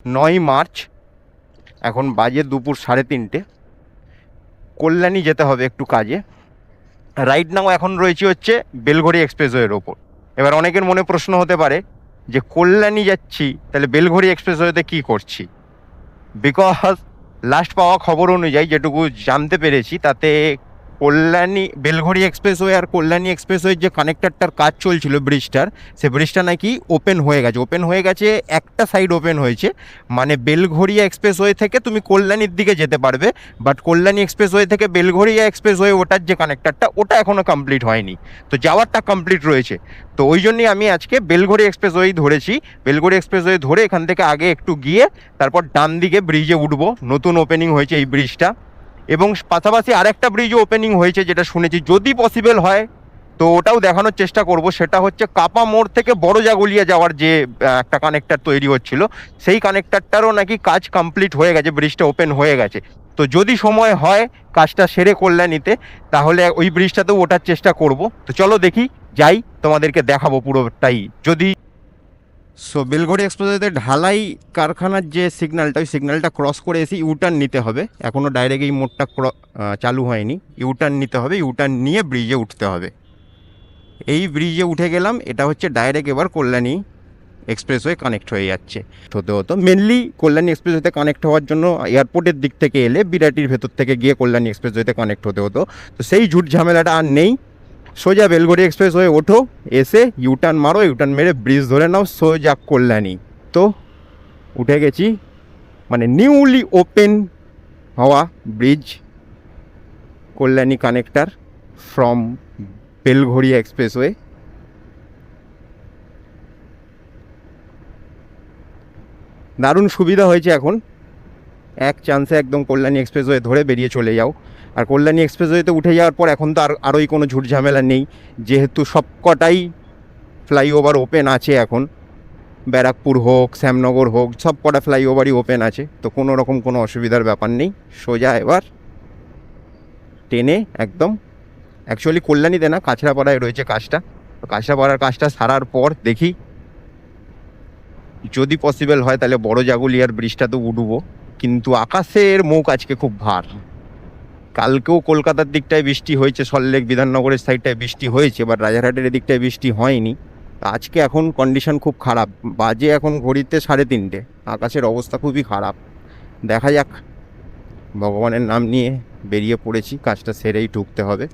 9 March, এখন বাজে দুপুর 3:30। কল্যাণী যেতে হবে একটু কাজে। রাইট নাও এখন রয়েছে হচ্ছে বেলঘড়ি এক্সপ্রেসওয়ের ওপর। এবার অনেকের মনে প্রশ্ন হতে পারে যে কল্যাণী যাচ্ছি, তাহলে বেলঘড়ি এক্সপ্রেসওয়েতে কী করছি? বিকজ লাস্ট পাওয়া খবর অনুযায়ী যেটুকু জানতে পেরেছি, তাতে কল্যাণী বেলঘড়ি এক্সপ্রেসওয়ে আর কল্যাণী এক্সপ্রেসওয়ের যে কানেক্টারটার কাজ চলছিল ব্রিজটার, সে ব্রিজটা নাকি ওপেন হয়ে গেছে। একটা সাইড ওপেন হয়েছে, মানে বেলঘড়িয়া এক্সপ্রেসওয়ে থেকে তুমি কল্যাণীর দিকে যেতে পারবে, বাট কল্যাণী এক্সপ্রেসওয়ে থেকে বেলঘড়িয়া এক্সপ্রেসওয়ে ওটার যে কানেক্টারটা, ওটা এখনও কমপ্লিট হয়নি। তো যাওয়ারটা কমপ্লিট রয়েছে। তো ওই জন্যই আমি আজকে বেলঘড়ি এক্সপ্রেসওয়েই ধরেছি। বেলঘড়ি এক্সপ্রেসওয়ে ধরে এখান থেকে আগে একটু গিয়ে তারপর ডান দিকে ব্রিজে উঠবো। নতুন ওপেনিং হয়েছে এই ব্রিজটা, এবং পাশাপাশি আরেকটা ব্রিজও ওপেনিং হয়েছে, যেটা শুনেছি যদি পসিবল হয় তো ওটাও দেখানোর চেষ্টা করব। সেটা হচ্ছে কাপা মোড় থেকে বড় জাগুলিয়া যাওয়ার যে একটা কানেক্টার তৈরি হচ্ছিল, সেই কানেক্টারটারও নাকি কাজ কমপ্লিট হয়ে গেছে, ব্রিজটা ওপেন হয়ে গেছে। তো যদি সময় হয় কাজটা সেরে কল্যাণীতে, তাহলে ওই ব্রিজটাতেও ওঠার চেষ্টা করব। তো চলো দেখি, যাই, তোমাদেরকে দেখাবো পুরোটাই। যদি বেলঘড়ি এক্সপ্রেসওয়েতে ঢালাই কারখানার যে সিগন্যালটা, ওই সিগন্যালটা ক্রস করে এসে ইউটার্ন নিতে হবে। এখনও ডাইরেক্ট এই মোড়টা চালু হয়নি, ইউটার্ন নিতে হবে। ইউটার্ন নিয়ে ব্রিজে উঠতে হবে। এই ব্রিজে উঠে গেলাম, এটা হচ্ছে ডাইরেক্ট এবার কল্যাণী এক্সপ্রেসওয়ে কানেক্ট হয়ে যাচ্ছে। হতো মেনলি কল্যাণী এক্সপ্রেসওয়েতে কানেক্ট হওয়ার জন্য এয়ারপোর্টের দিক থেকে এলে বিরাটির ভেতর থেকে গিয়ে কল্যাণী এক্সপ্রেসওয়েতে কানেক্ট হতে হতো। তো সেই ঝুট ঝামেলাটা আর নেই। সোজা বেলঘড়ি এক্সপ্রেসওয়ে ওঠো, এসে ইউটার্ন মারো, ইউটার্ন মেরে ব্রিজ ধরে নাও, সোজা কল্যাণী। তো উঠে গেছি, মানে নিউলি ওপেন হওয়া bridge, Kalyani connector from Belgharia expressway. দারুণ সুবিধা হয়েছে এখন, এক চান্সে একদম কল্যাণী এক্সপ্রেসওয়ে ধরে বেরিয়ে চলে যাও। আর কল্যাণী এক্সপ্রেসওয়েতে উঠে যাওয়ার পর এখন তো আরোই কোনো ঝুট ঝামেলা নেই, যেহেতু সবকটাই ফ্লাইওভার ওপেন আছে এখন। ব্যারাকপুর হোক, শ্যামনগর হোক, সব কটা ফ্লাইওভারই ওপেন আছে। তো কোনো রকম কোনো অসুবিধার ব্যাপার নেই। সোজা এবার ট্রেনে একদম, অ্যাকচুয়ালি কল্যাণীতে না, কাছড়াপাড়ায় রয়েছে কাজটা। তো কাছড়াপাড়ার কাজটা সারার পর দেখি যদি পসিবল হয় তাহলে বড় জাগুলিয়ার ব্রিজটাতে উঠবো। কিন্তু আকাশের মুখ আজকে খুব ভার। কালকেও কলকাতার দিকটায় বৃষ্টি হয়েছে, সল্টলেক বিধাননগরের সাইডটায় বৃষ্টি হয়েছে, বাট রাজারহাটের দিকটায় বৃষ্টি হয়নি। আজকে এখন কন্ডিশন খুব খারাপ, বাজে এখন ঘড়িতে 3:30। আকাশের অবস্থা খুবই খারাপ। দেখা যাক, ভগবানের নাম নিয়ে বেরিয়ে পড়েছি, কাজটা সেরেই ঢুকতে হবে।